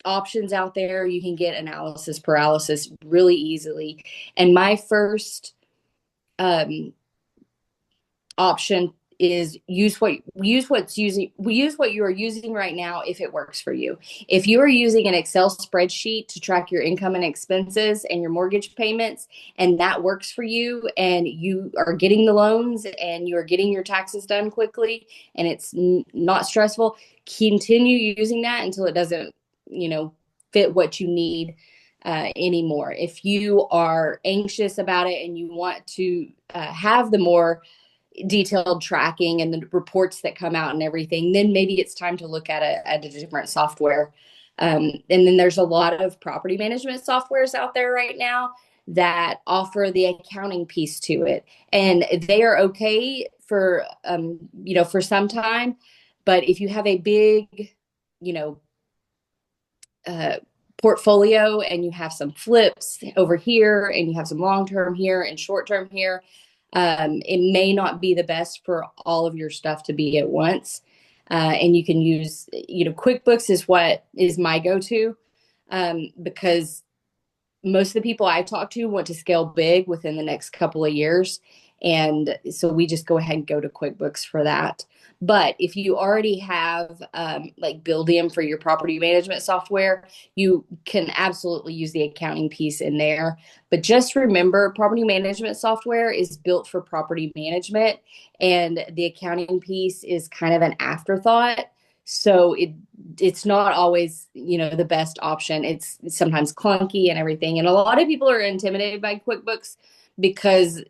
options out there. You can get analysis paralysis really easily. And my first um, option is use what you are using right now if it works for you. If you are using an Excel spreadsheet to track your income and expenses and your mortgage payments, and that works for you, and you are getting the loans and you are getting your taxes done quickly, and it's not stressful, continue using that until it doesn't, fit what you need anymore. If you are anxious about it and you want to have the more detailed tracking and the reports that come out and everything, then maybe it's time to look at a different software. And then there's a lot of property management softwares out there right now that offer the accounting piece to it, and they are okay for for some time. But if you have a big, you know, uh, portfolio and you have some flips over here and you have some long term here and short term here, it may not be the best for all of your stuff to be at once. And you can use, QuickBooks is what is my go-to, because most of the people I talk to want to scale big within the next couple of years. And so we just go ahead and go to QuickBooks for that. But if you already have like Buildium for your property management software, you can absolutely use the accounting piece in there. But just remember, property management software is built for property management, and the accounting piece is kind of an afterthought. So it's not always, the best option. It's sometimes clunky and everything. And a lot of people are intimidated by QuickBooks because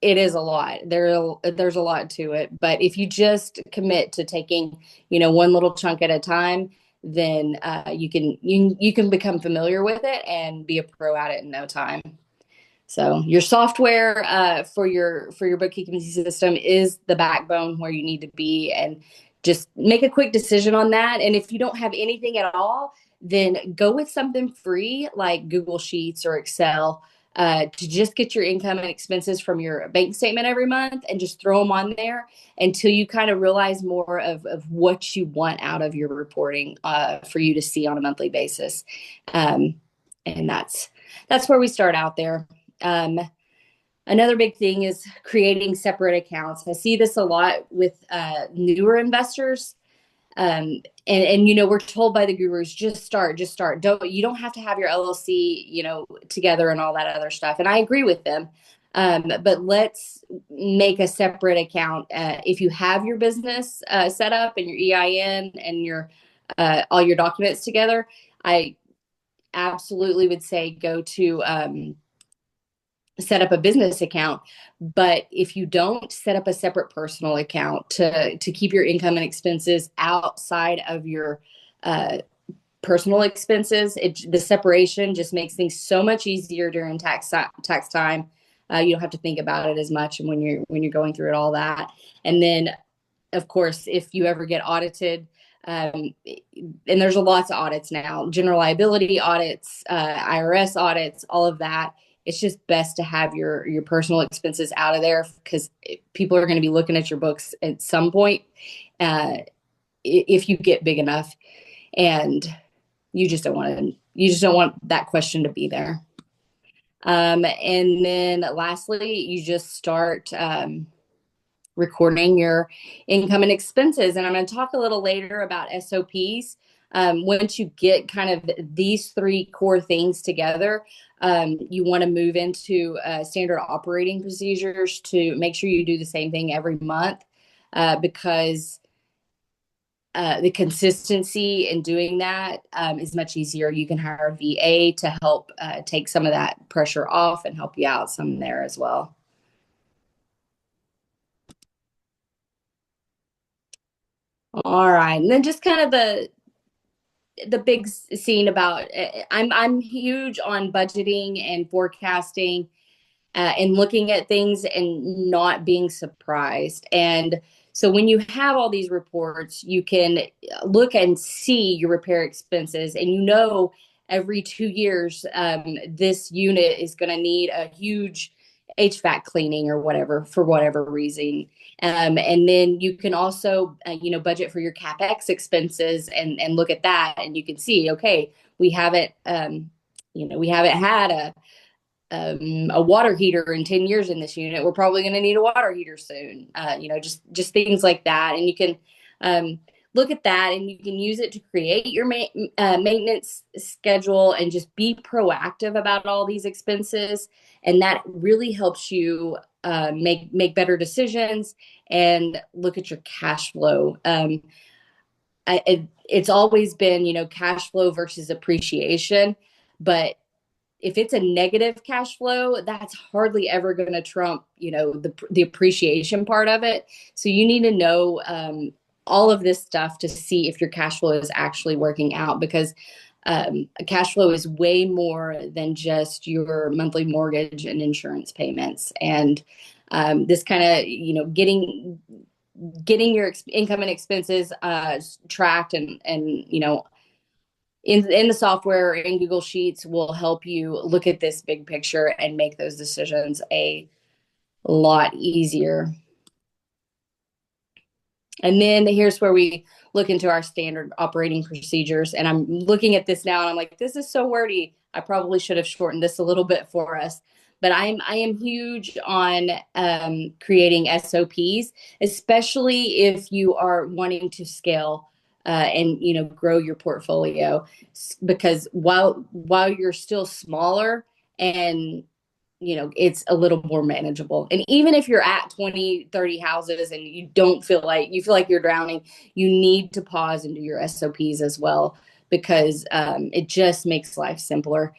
it is a lot. There's a lot to it. But if you just commit to taking, one little chunk at a time, then you can become familiar with it and be a pro at it in no time. So your software for your bookkeeping system is the backbone where you need to be, and just make a quick decision on that. And if you don't have anything at all, then go with something free like Google Sheets or Excel, to just get your income and expenses from your bank statement every month and just throw them on there until you kind of realize more of what you want out of your reporting, for you to see on a monthly basis. Um, and that's where we start out there. Um, Another big thing is creating separate accounts. I see this a lot with newer investors. We're told by the gurus, just start, just start. You don't have to have your LLC, together and all that other stuff. And I agree with them. But let's make a separate account. If you have your business set up and your EIN and your all your documents together, I absolutely would say go to set up a business account. But if you don't, set up a separate personal account to keep your income and expenses outside of your personal expenses. The separation just makes things so much easier during tax time. You don't have to think about it as much, and when you're going through it, all that. And then, of course, if you ever get audited, and there's lots of audits now, general liability audits, IRS audits, all of that. It's just best to have your personal expenses out of there, because people are going to be looking at your books at some point, if you get big enough, and you just don't want that question to be there. And then lastly, you just start recording your income and expenses. And I'm going to talk a little later about SOPs. Once you get kind of these three core things together, you want to move into standard operating procedures to make sure you do the same thing every month, because the consistency in doing that is much easier. You can hire a VA to help take some of that pressure off and help you out some there as well. All right, and then just kind of the big scene about, I'm huge on budgeting and forecasting, and looking at things and not being surprised. And so when you have all these reports, you can look and see your repair expenses, and every 2 years, this unit is going to need a huge HVAC cleaning or whatever, for whatever reason. And then you can also, budget for your CapEx expenses and look at that, and you can see, okay, we haven't, we haven't had a water heater in 10 years in this unit. We're probably going to need a water heater soon. Just things like that. And you can look at that, and you can use it to create your maintenance schedule and just be proactive about all these expenses. And that really helps you make better decisions and look at your cash flow. It's always been, cash flow versus appreciation, but if it's a negative cash flow, that's hardly ever going to trump, the appreciation part of it. So you need to know all of this stuff to see if your cash flow is actually working out, because cash flow is way more than just your monthly mortgage and insurance payments. And this kind of, getting your income and expenses tracked and in the software, in Google Sheets, will help you look at this big picture and make those decisions a lot easier. And then here's where we look into our standard operating procedures. And I'm looking at this now and I'm like, this is so wordy. I probably should have shortened this a little bit for us. But I am huge on creating SOPs, especially if you are wanting to scale and grow your portfolio, because while you're still smaller and it's a little more manageable. And even if you're at 20, 30 houses and you feel like you're drowning, you need to pause and do your SOPs as well, because it just makes life simpler.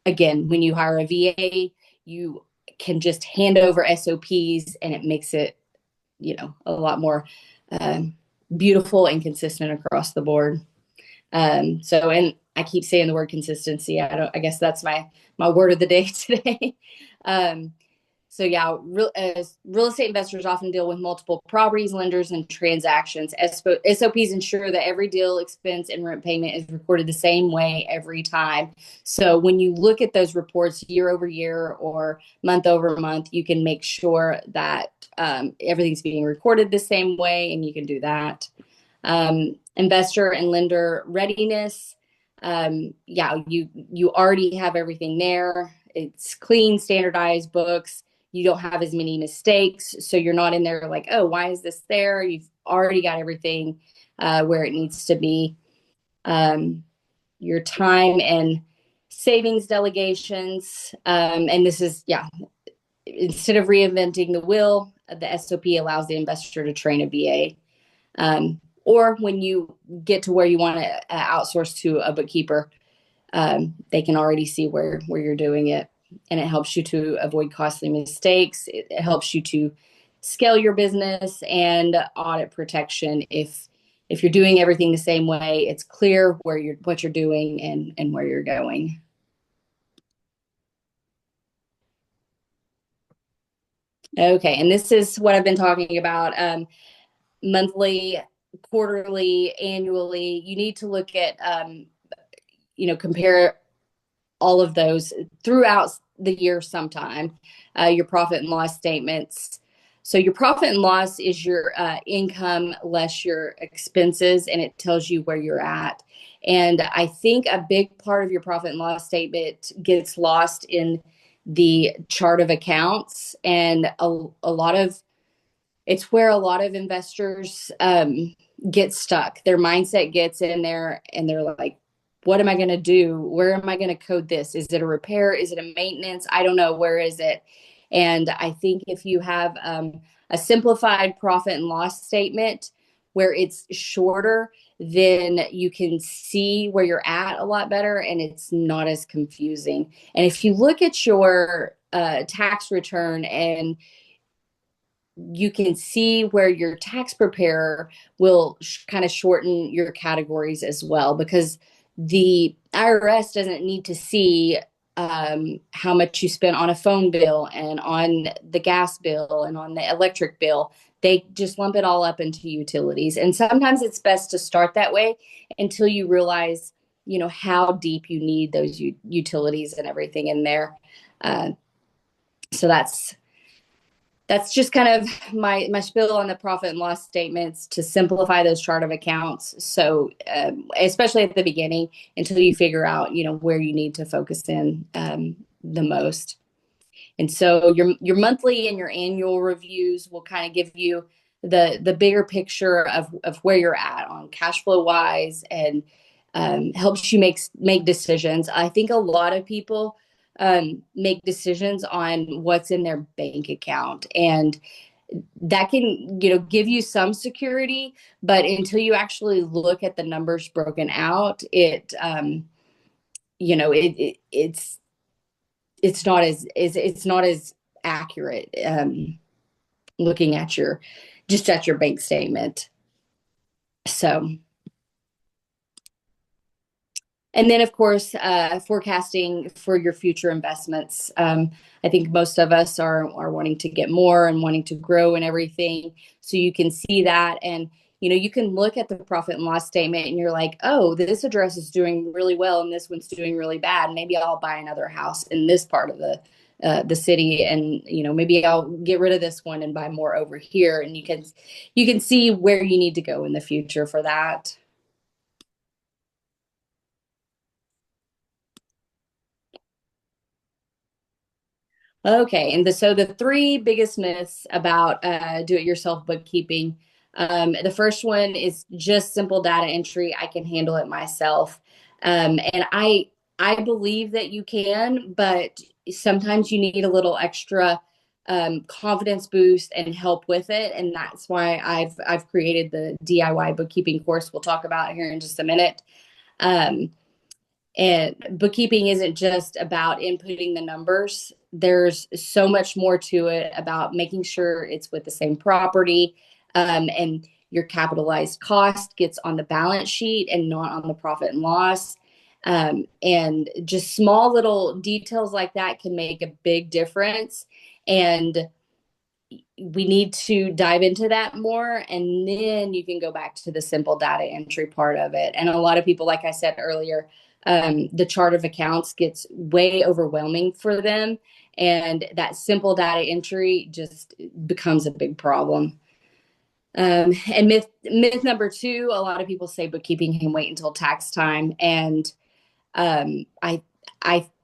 Again, when you hire a VA, you can just hand over SOPs and it makes it, a lot more beautiful and consistent across the board. And I keep saying the word consistency. I guess that's my word of the day today. So yeah, real estate investors often deal with multiple properties, lenders, and transactions. SOPs ensure that every deal, expense, and rent payment is recorded the same way every time. So when you look at those reports year over year or month over month, you can make sure that everything's being recorded the same way, and you can do that. Investor and lender readiness. You already have everything there. It's clean, standardized books. You don't have as many mistakes, so you're not in there like, oh, why is this there? You've already got everything where it needs to be. Your time and savings delegations, and this is, instead of reinventing the wheel, the SOP allows the investor to train a VA. Or when you get to where you want to outsource to a bookkeeper, they can already see where you're doing it. And it helps you to avoid costly mistakes. It helps you to scale your business and audit protection. If you're doing everything the same way, it's clear what you're doing and where you're going. Okay, and this is what I've been talking about. Monthly, quarterly, annually. You need to look at, compare all of those throughout the year sometime. Your profit and loss statements. So your profit and loss is your income less your expenses, and it tells you where you're at. And I think a big part of your profit and loss statement gets lost in the chart of accounts, and it's where a lot of investors get stuck. Their mindset gets in there and they're like, what am I going to do? Where am I going to code this? Is it a repair? Is it a maintenance? I don't know. Where is it? And I think if you have a simplified profit and loss statement where it's shorter, then you can see where you're at a lot better and it's not as confusing. And if you look at your tax return, and you can see where your tax preparer will kind of shorten your categories as well, because the IRS doesn't need to see how much you spent on a phone bill and on the gas bill and on the electric bill. They just lump it all up into utilities. And sometimes it's best to start that way until you realize, how deep you need those utilities and everything in there. So that's just kind of my spiel on the profit and loss statements to simplify those chart of accounts. So especially at the beginning, until you figure out, where you need to focus in the most. And so your monthly and your annual reviews will kind of give you the bigger picture of where you're at on cash flow wise, and helps you make decisions. I think a lot of people make decisions on what's in their bank account, and that can give you some security, but until you actually look at the numbers broken out, it's not as accurate, looking at your bank statement. So, and then of course, forecasting for your future investments. I think most of us are wanting to get more and wanting to grow and everything. So you can see that, and you can look at the profit and loss statement, and you're like, oh, this address is doing really well, and this one's doing really bad. Maybe I'll buy another house in this part of the city, and maybe I'll get rid of this one and buy more over here. And you can see where you need to go in the future for that. Okay, and so the three biggest myths about do-it-yourself bookkeeping. The first one is just simple data entry. I can handle it myself, and I believe that you can, but sometimes you need a little extra confidence boost and help with it, and that's why I've created the DIY bookkeeping course. We'll talk about here in just a minute. Um, and bookkeeping isn't just about inputting the numbers. There's so much more to it about making sure it's with the same property, and your capitalized cost gets on the balance sheet and not on the profit and loss. And just small little details like that can make a big difference. And we need to dive into that more, and then you can go back to the simple data entry part of it. And a lot of people, like I said earlier, the chart of accounts gets way overwhelming for them, and that simple data entry just becomes a big problem. And myth number two, a lot of people say bookkeeping can wait until tax time, and I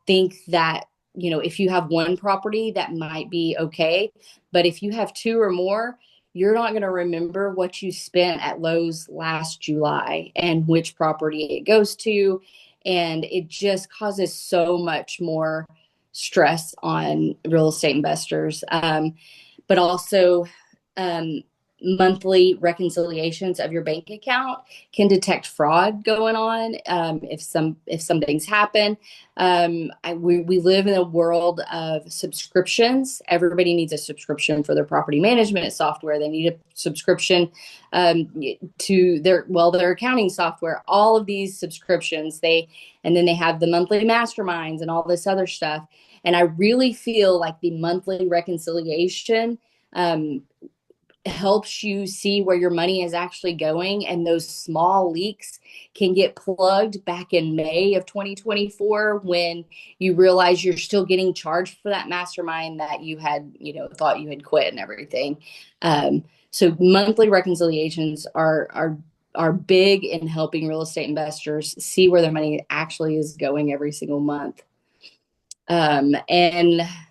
think that if you have one property, that might be okay, but if you have two or more, you're not going to remember what you spent at Lowe's last July and which property it goes to, and it just causes so much more stress on real estate investors. But also, um, monthly reconciliations of your bank account can detect fraud going on, if some things happen. We live in a world of subscriptions. Everybody needs a subscription for their property management software. They need a subscription to their accounting software. All of these subscriptions, and then they have the monthly masterminds and all this other stuff. And I really feel like the monthly reconciliation helps you see where your money is actually going, and those small leaks can get plugged back in May of 2024 when you realize you're still getting charged for that mastermind that you had thought you had quit and everything. So monthly reconciliations are big in helping real estate investors see where their money actually is going every single month. And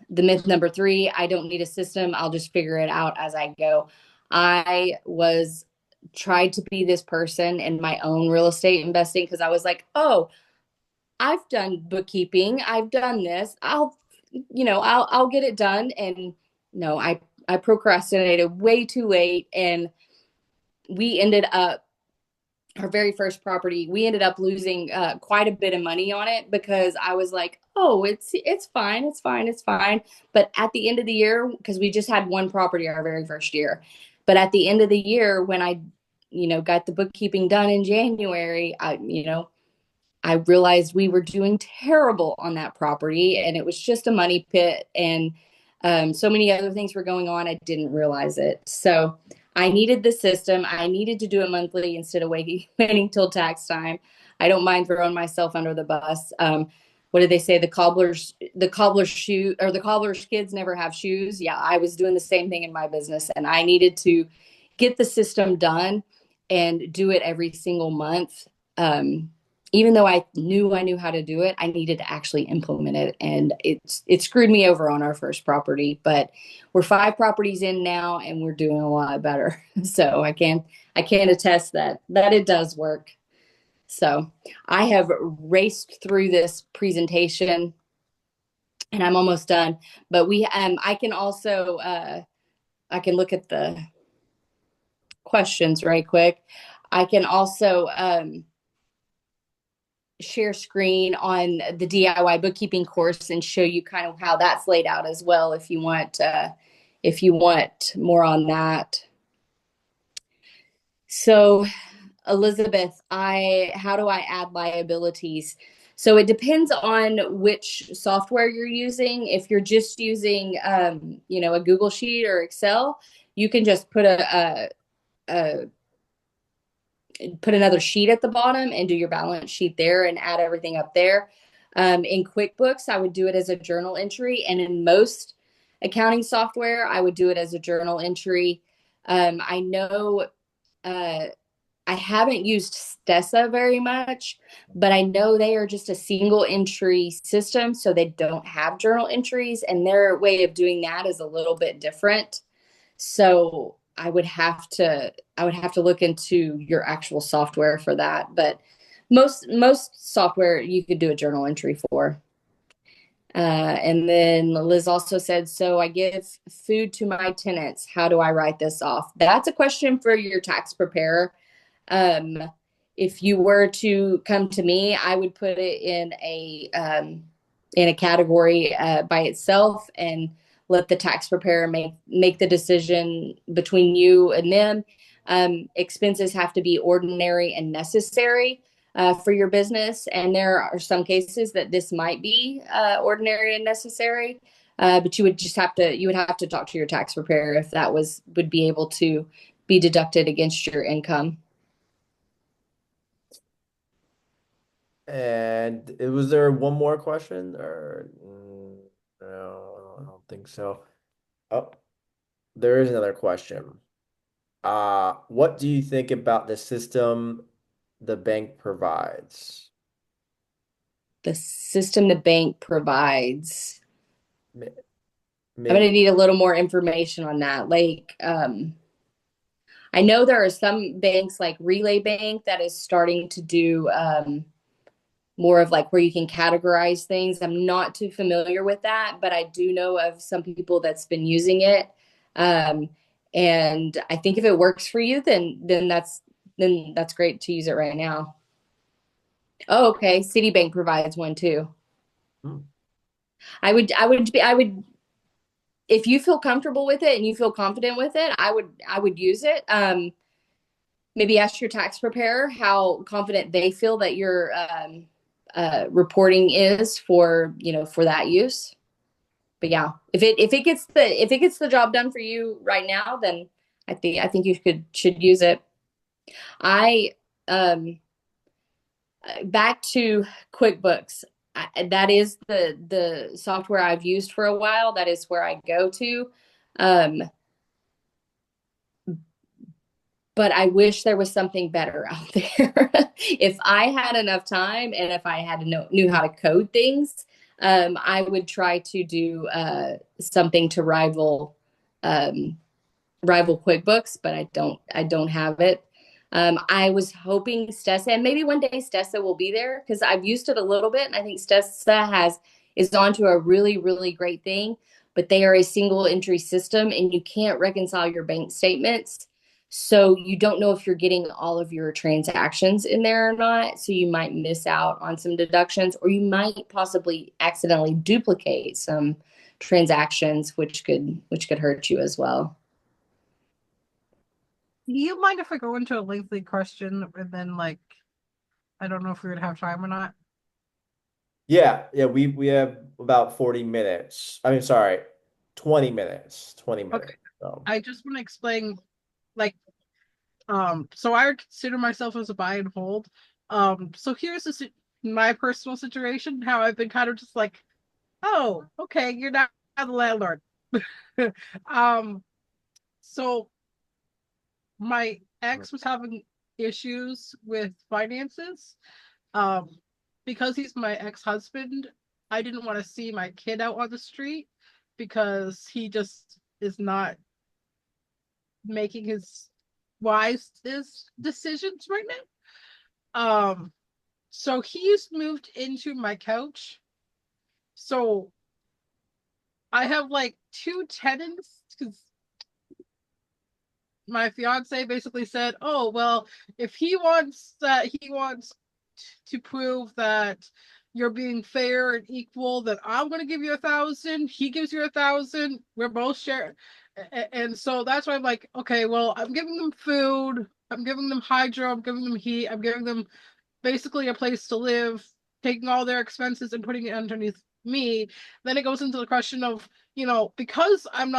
the myth number three, I don't need a system. I'll just figure it out as I go. I was tried to be this person in my own real estate investing, because I was like, oh, I've done bookkeeping. I've done this. I'll get it done. And no, I procrastinated way too late. And we ended up our very first property, we ended up losing quite a bit of money on it, because I was like, oh, it's fine, it's fine, it's fine. But at the end of the year, because we just had one property our very first year, but at the end of the year, when I, got the bookkeeping done in January, I realized we were doing terrible on that property, and it was just a money pit, and so many other things were going on. I didn't realize it. So I needed the system. I needed to do it monthly instead of waiting till tax time. I don't mind throwing myself under the bus. what did they say? The cobbler's shoe, or the cobbler's kids never have shoes. Yeah, I was doing the same thing in my business, and I needed to get the system done and do it every single month. Even though I knew how to do it, I needed to actually implement it, and it screwed me over on our first property. But we're 5 properties in now, and we're doing a lot better. So I can attest that it does work. So I have raced through this presentation, and I'm almost done. But I can also I can look at the questions right quick. I can also share screen on the DIY bookkeeping course and show you kind of how that's laid out as well if you want more on that. So Elizabeth, how do I add liabilities? So it depends on which software you're using. If you're just using a Google Sheet or Excel, you can just put another sheet at the bottom and do your balance sheet there and add everything up there. In QuickBooks, I would do it as a journal entry, and in most accounting software, I would do it as a journal entry. I know I haven't used Stessa very much, but I know they are just a single entry system, so they don't have journal entries, and their way of doing that is a little bit different. So I would have to look into your actual software for that. But most software you could do a journal entry for. And then Liz also said, so I give food to my tenants. How do I write this off? That's a question for your tax preparer. Um, if you were to come to me, I would put it in a category by itself and let the tax preparer make the decision between you and them. Expenses have to be ordinary and necessary for your business, and there are some cases that this might be ordinary and necessary. But you would have to talk to your tax preparer if that would be able to be deducted against your income. And was there one more question or no, I don't think so. Oh, there is another question. What do you think about the system the bank provides? The system the bank provides. I'm going to Maybe, need a little more information on that. Like, I know there are some banks like Relay Bank that is starting to do more of like where you can categorize things. I'm not too familiar with that, but I do know of some people that's been using it. Um, and I think if it works for you, then that's great to use it right now. Oh, okay. Citibank provides one too. hmm. I would if you feel comfortable with it and you feel confident with it, I would use it. Maybe ask your tax preparer how confident they feel that your reporting is for that use. But yeah, if it gets the job done for you right now, then I think you should use it. I Back to QuickBooks. That is the software I've used for a while. That is where I go to. Um, but I wish there was something better out there. If I had enough time and if I had knew how to code things, I would try to do something to rival QuickBooks, but I don't have it. I was hoping Stessa, and maybe one day Stessa will be there because I've used it a little bit, and I think Stessa is on to a really, really great thing. But they are a single entry system, and you can't reconcile your bank statements. So you don't know if you're getting all of your transactions in there or not. So you might miss out on some deductions, or you might possibly accidentally duplicate some transactions, which could hurt you as well. Do you mind if I go into a lengthy question and then I don't know if we would have time or not? Yeah, we have about 40 minutes. I mean, sorry, 20 minutes. 20 Okay. minutes. So, I just want to explain like so I would consider myself as a buy and hold. So here's the my personal situation, how I've been kind of just like, oh, okay, you're not the landlord. um, so my ex was having issues with finances. Um, because he's my ex-husband, I didn't want to see my kid out on the street because he just is not making his wise decisions right now. So he's moved into my couch. So I have like two tenants because my fiance basically said, "Oh, well, if he wants to prove that you're being fair and equal, that I'm going to give you 1,000. He gives you 1,000. We're both sharing." And so that's why I'm like, okay, well, I'm giving them food, I'm giving them hydro, I'm giving them heat, I'm giving them basically a place to live, taking all their expenses and putting it underneath me. Then it goes into the question of, because I'm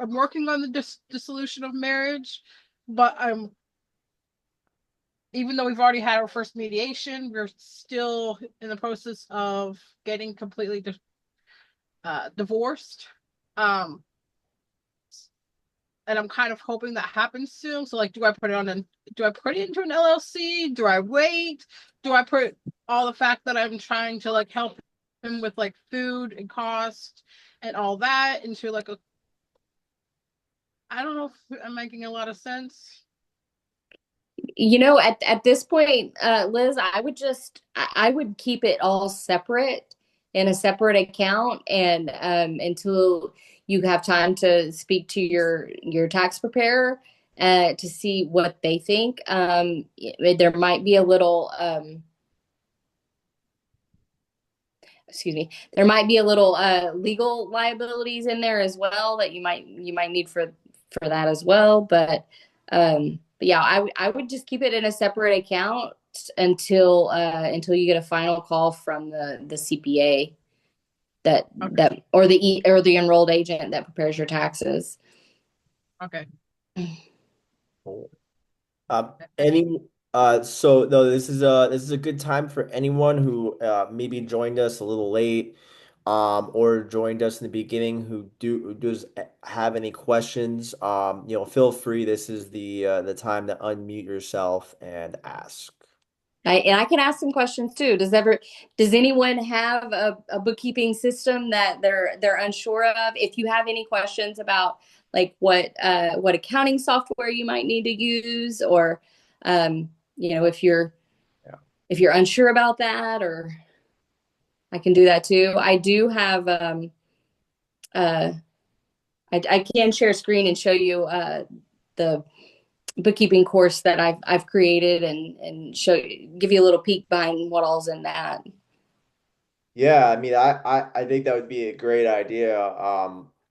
working on the dissolution of marriage, but even though we've already had our first mediation, we're still in the process of getting completely divorced. Um, and I'm kind of hoping that happens soon. So like, do I put it into an LLC? Do I wait? Do I put all the fact that I'm trying to like help him with like food and cost and all that into like I don't know if I'm making a lot of sense. At this point, Liz, I would keep it all separate in a separate account, and until you have time to speak to your tax preparer to see what they think. There might be a little excuse me, there might be a little legal liabilities in there as well that you might need for that as well. But yeah, I would just keep it in a separate account until you get a final call from the CPA that Okay. that or the enrolled agent that prepares your taxes. Okay. Cool. Any so though this is a good time for anyone who maybe joined us a little late or joined us in the beginning who does have any questions. Feel free. This is the time to unmute yourself and ask. And I can ask some questions too. Does anyone have a bookkeeping system that they're unsure of? If you have any questions about like what accounting software you might need to use, or if you're Yeah. unsure about that, or I can do that too. I do have uh I can share a screen and show you the bookkeeping course that I've created and give you a little peek behind what all's in that. Yeah, I mean, I think that would be a great idea.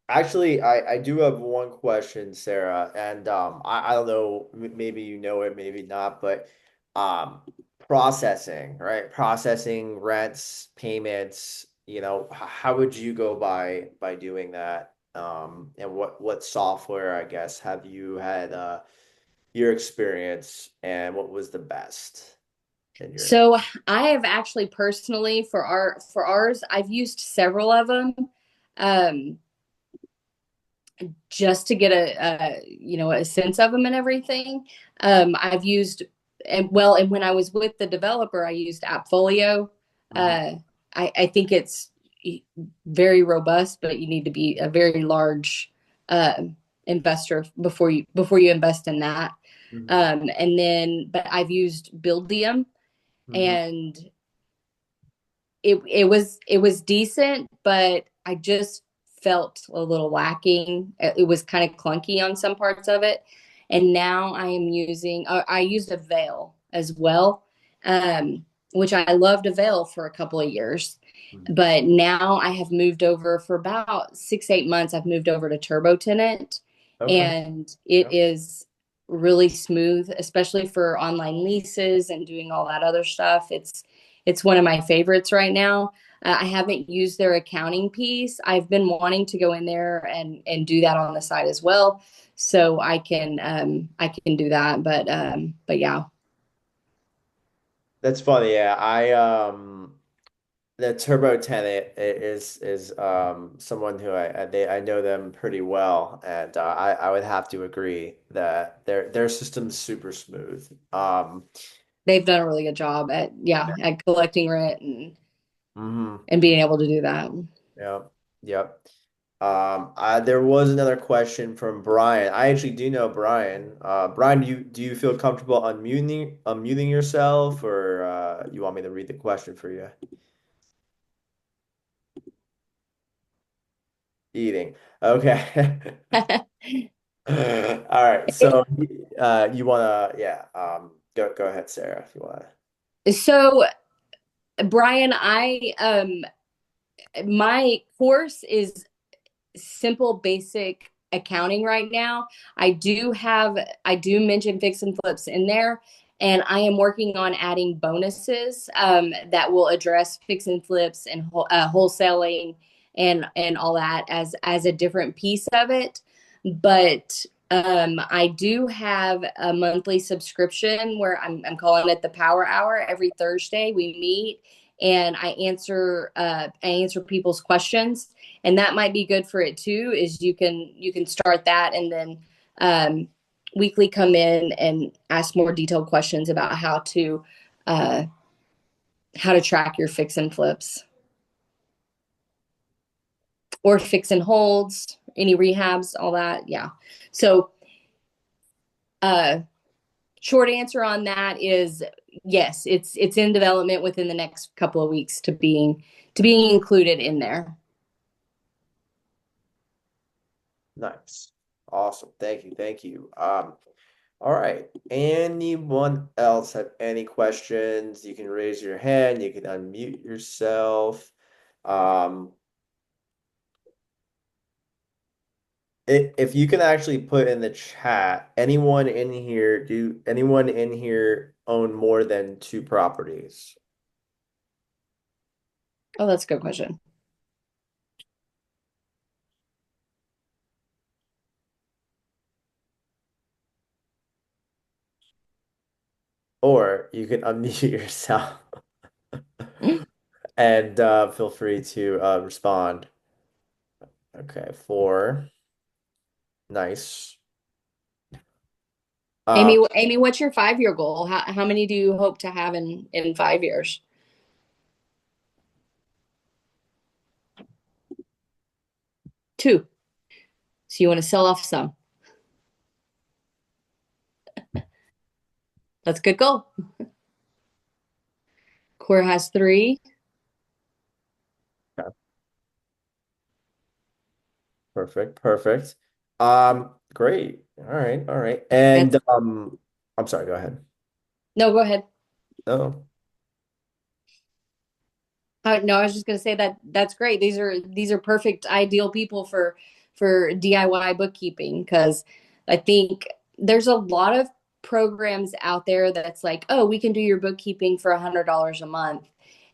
Actually, I do have one question, Sarah, and I don't know, maybe you know it, maybe not, but um, processing, right? Processing rents, payments, how would you go by doing that? And what software, I guess, have you had your experience, and what was the best in your experience? So I have actually personally for ours, I've used several of them. Um, just to get a sense of them and everything. I've used and when I was with the developer, I used Appfolio. Mhm. Uh, I think it's very robust, but you need to be a very large uh, investor before you invest in that. Mhm. But I've used Buildium, Mhm. and it was decent, but I just felt a little lacking. It was kind of clunky on some parts of it. And now I used a Veil as well, which I loved a Veil for a couple of years. Mhm. But now I have moved over for about 6, 8 months. I've moved over to Turbo Tenant, Okay. and it Yep. is really smooth, especially for online leases and doing all that other stuff. It's one of my favorites right now. I haven't used their accounting piece. I've been wanting to go in there and do that on the side as well, so I can do that. But yeah. That's funny. Yeah, the Turbo Tenant is someone who I know them pretty well, and I would have to agree that their system's super smooth. They've done a really good job at, yeah, at collecting rent Mhm. and being able to do that. Yep. Yep. There was another question from Brian. I actually do know Brian. Brian, do you feel comfortable unmuting yourself, or you want me to read the question for you? Eating. Okay. All right. So, you wanna, yeah. Go ahead, Sarah, if you wanna. So, Brian, my course is simple, basic accounting right now. I do mention fix and flips in there, and I am working on adding bonuses that will address fix and flips and wholesaling and all that as a different piece of it. But I do have a monthly subscription where I'm calling it the Power Hour. Every Thursday we meet and I answer people's questions, and that might be good for it too. Is you can start that, and then um, weekly come in and ask more detailed questions about uh, how to track your fix and flips or fix and holds, any rehabs, all that. Yeah. So uh, short answer on that is yes, it's in development within the next couple of weeks to being included in there. Nice. Awesome. Thank you. Thank you. All right. Anyone else have any questions? You can raise your hand. You can unmute yourself. Um, if you can actually put in the chat, do anyone in here own more than two properties? Oh, that's a good question. Or you can unmute yourself and feel free to respond. Okay, four. Nice. Um, Amy, what's your 5 year goal? How many do you hope to have in 5 years? Two. So you want to sell off some. That's a good goal. Core has three. Perfect, perfect. Great. All right, all right. And And I'm sorry, go ahead. no, go ahead. No. No, I was just going to say that that's great. These are perfect, ideal people for DIY bookkeeping because I think there's a lot of programs out there that's like, oh, we can do your bookkeeping for $100 a month,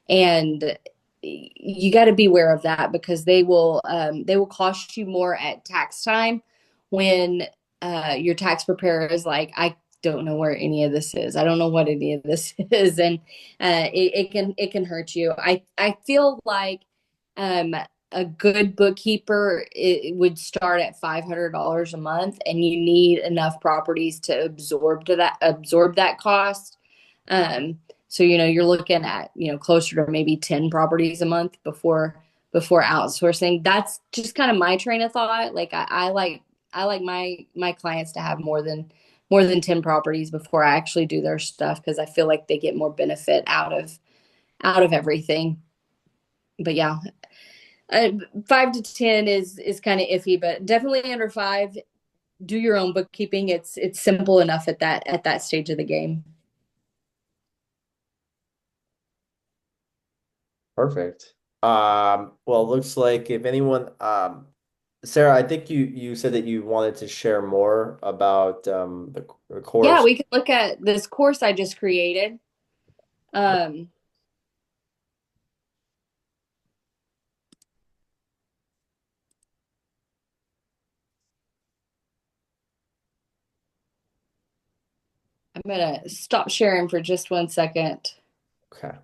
and you got to be aware of that because they will cost you more at tax time when your tax preparer is like, I don't know where any of this is. I don't know what any of this is, and it can hurt you. I feel like um, a good bookkeeper it would start at $500 a month, and you need enough properties to absorb that cost. Um, so you're looking at closer to maybe 10 properties a month before outsourcing. That's just kind of my train of thought. Like I like my clients to have more than 10 properties before I actually do their stuff because I feel like they get more benefit out of everything. But yeah, uh, 5 to 10 is kind of iffy, but definitely under five, do your own bookkeeping. It's simple enough at that stage of the game. Perfect. Well, it looks like if anyone, Sarah, I think you said that you wanted to share more about the Yeah, course. we can look at this course I just created. Um, I'm gonna stop sharing for just 1 second. Okay.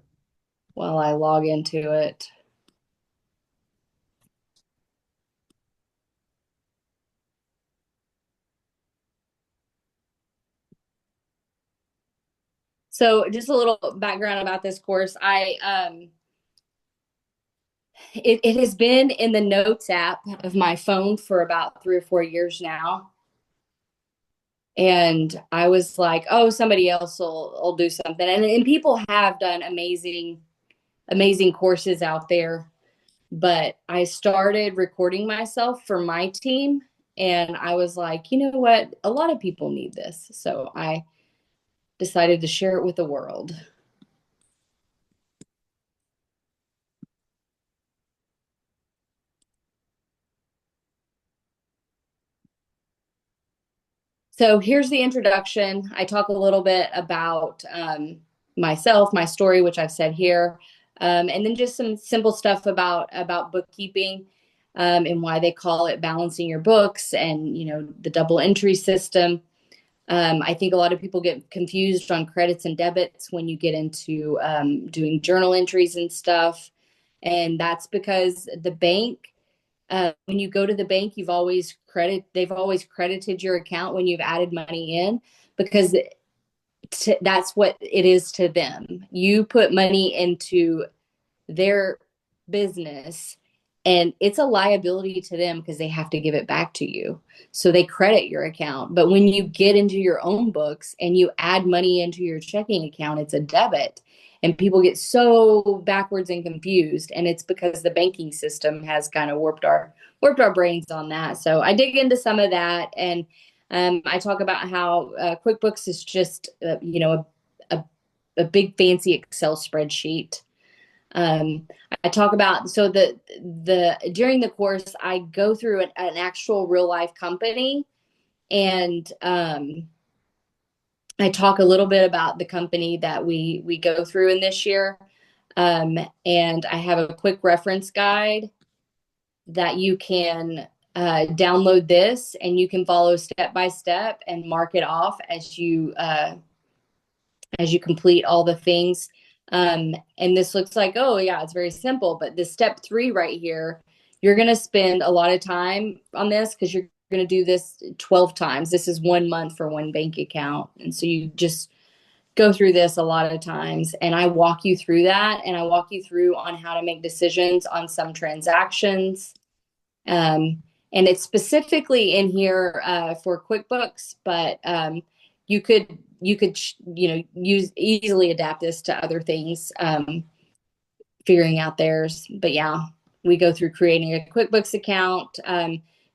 while I log into it. So just a little background about this course. It has been in the notes app of my phone for about 3 or 4 years now. And I was like, oh, somebody else will do something. And people have done amazing courses out there. But I started recording myself for my team. And I was like, you know what? A lot of people need this. So I decided to share it with the world. So here's the introduction. I talk a little bit about myself, my story, which I've said here, and then just some simple stuff about bookkeeping and why they call it balancing your books, and the double entry system. I think a lot of people get confused on credits and debits when you get into doing journal entries and stuff, and that's because the bank, when you go to the bank, they've always credited your account when you've added money in, because that's what it is to them. You put money into their business, and it's a liability to them because they have to give it back to you. So they credit your account. But when you get into your own books and you add money into your checking account, it's a debit. And people get so backwards and confused. And it's because the banking system has kind of warped our brains on that. So I dig into some of that. And I talk about how QuickBooks is just, a, a big fancy Excel spreadsheet. um, I talk about, so the during the course I go through an actual real life company, and I talk a little bit about the company that we go through in this year, and I have a quick reference guide that you can download this, and you can follow step by step and mark it off as you complete all the things. And this looks like, oh yeah, it's very simple. But the step 3 right here, you're going to spend a lot of time on this because you're going to do this 12 times. This is 1 month for one bank account. And so you just go through this a lot of times. And I walk you through that. And I walk you through on how to make decisions on some transactions. And it's specifically in here for QuickBooks, but you could easily adapt this to other things, figuring out theirs. But yeah, we go through creating a QuickBooks account,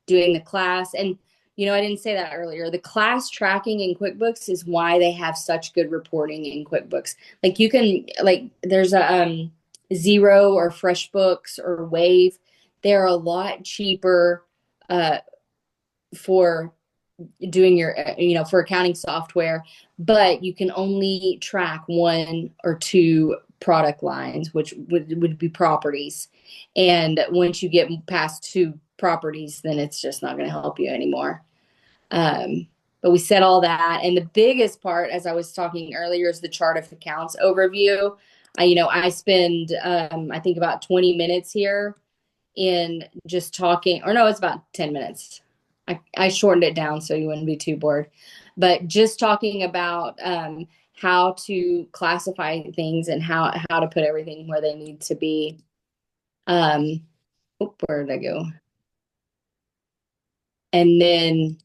doing the class. And I didn't say that earlier. The class tracking in QuickBooks is why they have such good reporting in QuickBooks. Like you can, like there's a Zero or FreshBooks or Wave. They're a lot cheaper uh, for doing your for accounting software, but you can only track 1 or 2 product lines, which would be properties. And once you get past 2 properties, then it's just not going to help you anymore. But we said all that, and the biggest part, as I was talking earlier, is the chart of accounts overview. I spend I think about 20 minutes here in just talking, or no, it's about 10 minutes. I shortened it down so you wouldn't be too bored. But just talking about how to classify things and how to put everything where they need to be. Where did I go? And then,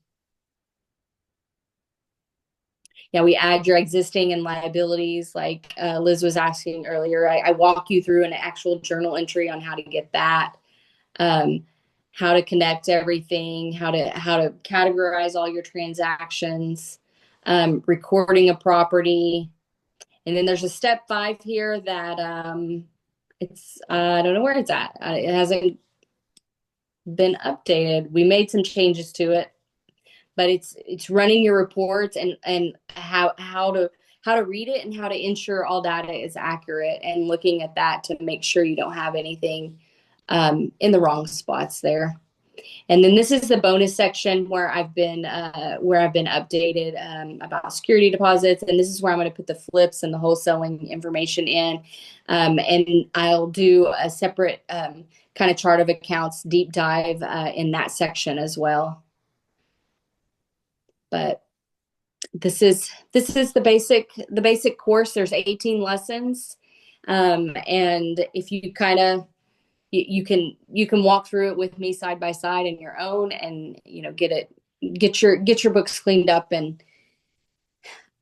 yeah, we add your existing and liabilities, like Liz was asking earlier. I walk you through an actual journal entry on how to get that. um, how to connect everything, how to categorize all your transactions, recording a property. And then there's a step 5 here that it's I don't know where it's at. It hasn't been updated. We made some changes to it, but it's running your reports and how to read it and how to ensure all data is accurate, and looking at that to make sure you don't have anything in the wrong spots there. And then this is the bonus section where I've been updated about security deposits, and this is where I'm going to put the flips and the wholesaling information in, and I'll do a separate kind of chart of accounts deep dive in that section as well. But this is the basic course. There's 18 lessons, and if you kind of you can walk through it with me side by side in your own, and get your books cleaned up. And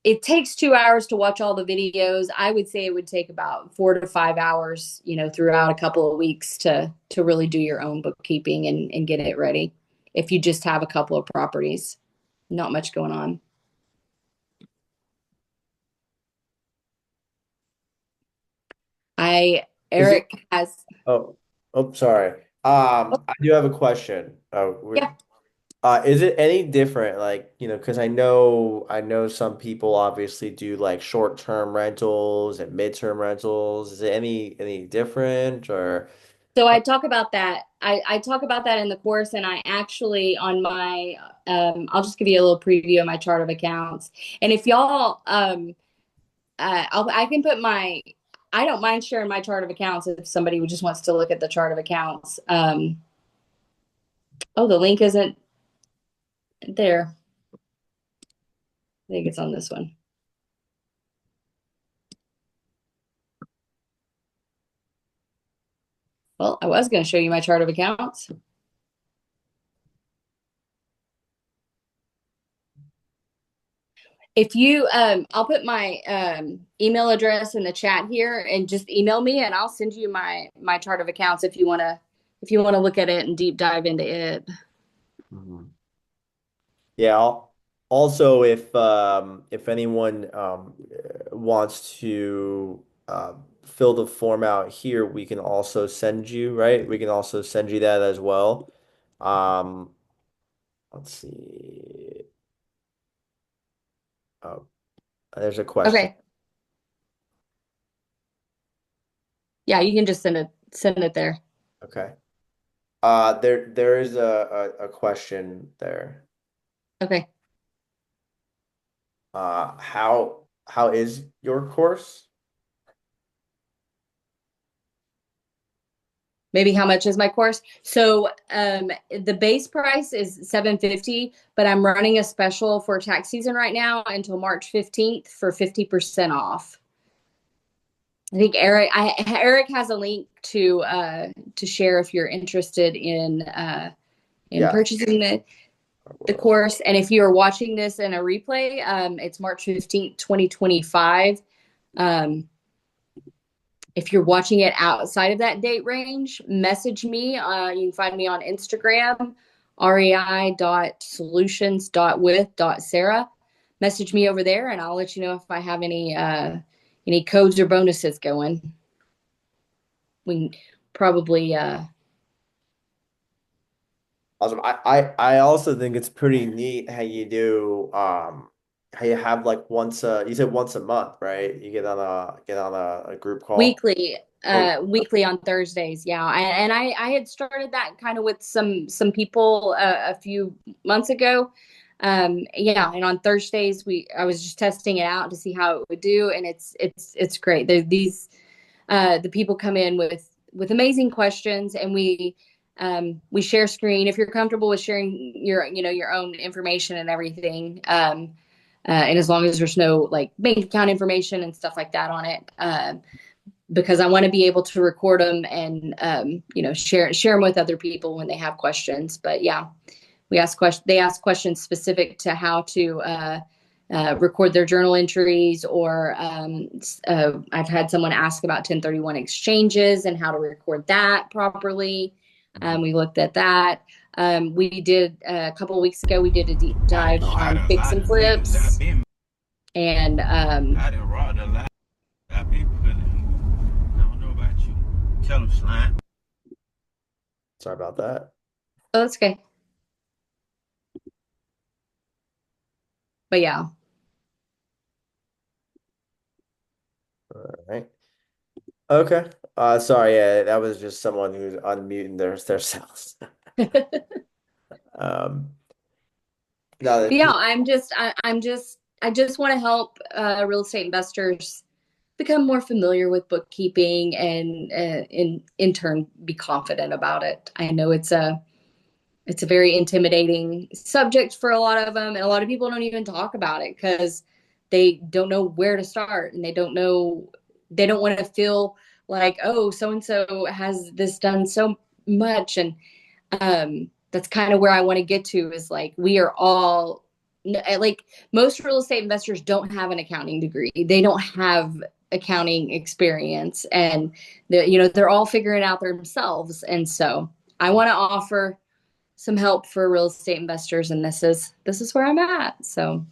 it takes 2 hours to watch all the videos. I would say it would take about 4 to 5 hours, throughout a couple of weeks to really do your own bookkeeping and get it ready. If you just have a couple of properties, not much going on. Is it? Eric has. Oh, sorry. I do have a question. Yeah. Is it any different? Like, because I know some people obviously do like short-term rentals and mid-term rentals. Is it any different or? So I talk about that. I talk about that in the course, and I actually on my I'll just give you a little preview of my chart of accounts. And if y'all I can put my I don't mind sharing my chart of accounts if somebody just wants to look at the chart of accounts. Oh, the link isn't there. I think it's on this one. Well, I was going to show you my chart of accounts. If you, I'll put my email address in the chat here, and just email me, and I'll send you my chart of accounts if you want to look at it and deep dive into it. Mhm. Yeah. Also, if anyone wants to fill the form out here, we can also send you, right? We can also send you that as well. Um, let's see. Oh, there's a question. Okay, yeah, you can just send it there. Okay. There is a question there. Okay. How is your course? Maybe how much is my course? So the base price is $750, but I'm running a special for tax season right now until March 15th for 50% off. I think Eric has a link to share if you're interested in Yes, purchasing I the will. course. And if you're watching this in a replay, it's March 15th, 2025. Um, If you're watching it outside of that date range, message me. You can find me on Instagram, rei.solutions.with.sarah. Message me over there, and I'll let you know if I have any codes or bonuses going. We can probably Awesome. I also think it's pretty neat how you have like you said once a month, right? You get on a group call. weekly Oh, weekly on Thursdays. Yeah. I had started that kind of with some people a few months ago. Yeah, and on Thursdays I was just testing it out to see how it would do, and it's great. The people come in with amazing questions, and we share screen. If you're comfortable with sharing your own information and everything, and as long as there's no like bank account information and stuff like that on it, because I want to be able to record them and share them with other people when they have questions. But yeah, they ask questions specific to how to record their journal entries, or I've had someone ask about 1031 exchanges and how to record that properly. We looked at that. We did a couple of weeks ago. We did a deep dive on fix and flips, and I done robbed a lot. I be putting. I don't know about you. Tell them slime. sorry about that. oh, that's okay. But yeah, All right. Okay. Sorry, yeah, that was just someone who's unmuting their cells. No, But yeah, I just want to help real estate investors become more familiar with bookkeeping and in turn be confident about it. I know it's a very intimidating subject for a lot of them, and a lot of people don't even talk about it because they don't know where to start, and they don't want to feel like, oh, so and so has this done so much. And that's kind of where I want to get to, is like, we are all like, most real estate investors don't have an accounting degree. They don't have accounting experience, and they're all figuring it out themselves. And so I want to offer some help for real estate investors, and this is where I'm at. So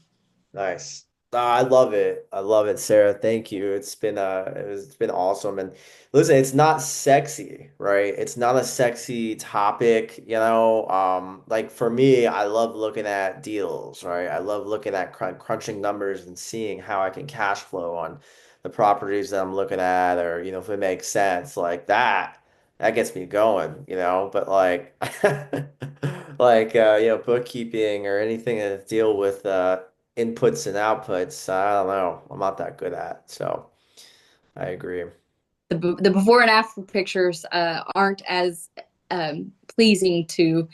nice. I love it. I love it, Sarah. Thank you. It's been awesome. And listen, it's not sexy, right? It's not a sexy topic, you know. Like for me, I love looking at deals, right? I love looking at crunching numbers and seeing how I can cash flow on the properties that I'm looking at, or if it makes sense, like that gets me going, but like bookkeeping or anything to deal with inputs and outputs, I don't know. I'm not that good at. So I agree. the before and after pictures aren't as pleasing to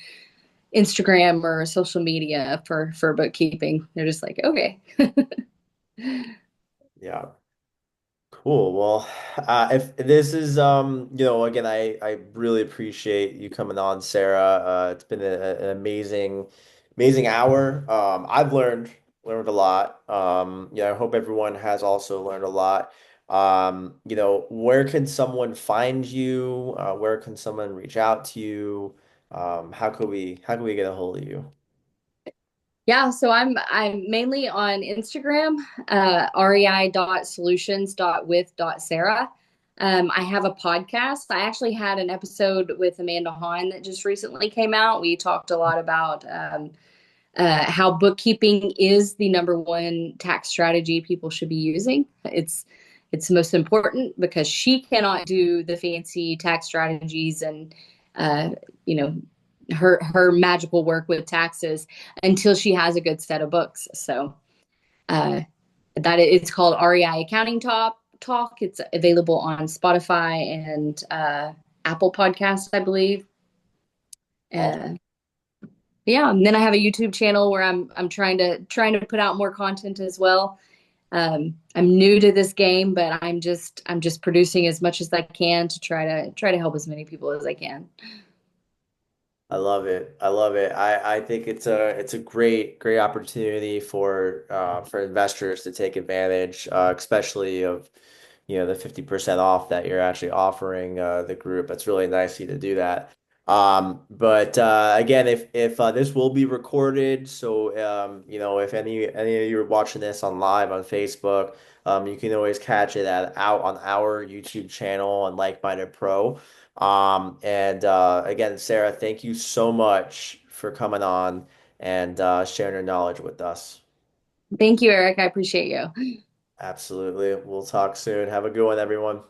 Instagram or social media for bookkeeping. They're just like, okay. Yeah. Cool. Well, if this is, again, I really appreciate you coming on, Sarah. It's been an amazing hour. I've learned a lot. I hope everyone has also learned a lot. Where can someone find you? Where can someone reach out to you? How can we get a hold of you? Yeah, so I'm mainly on Instagram, rei.solutions.with.sarah. I have a podcast. I actually had an episode with Amanda Hahn that just recently came out. We talked a lot about how bookkeeping is the number one tax strategy people should be using. It's the most important because she cannot do the fancy tax strategies and uh, you know her magical work with taxes until she has a good set of books. So uh, that it's called REI Accounting Talk. It's available on Spotify and Apple Podcasts, I believe. Awesome. Uh, yeah, and then I have a YouTube channel where I'm trying to put out more content as well. I'm new to this game, but I'm just producing as much as I can to try to help as many people as I can. I love it. I love it. I think it's a great opportunity for investors to take advantage, especially of the 50% off that you're actually offering the group. It's really nice of you to do that. But again, if this will be recorded, so if any of you are watching this on live on Facebook, you can always catch it out on our YouTube channel on Like Minded Pro. And again, Sarah, thank you so much for coming on and sharing your knowledge with us. Thank you, Eric. I appreciate you. Absolutely. We'll talk soon. Have a good one, everyone.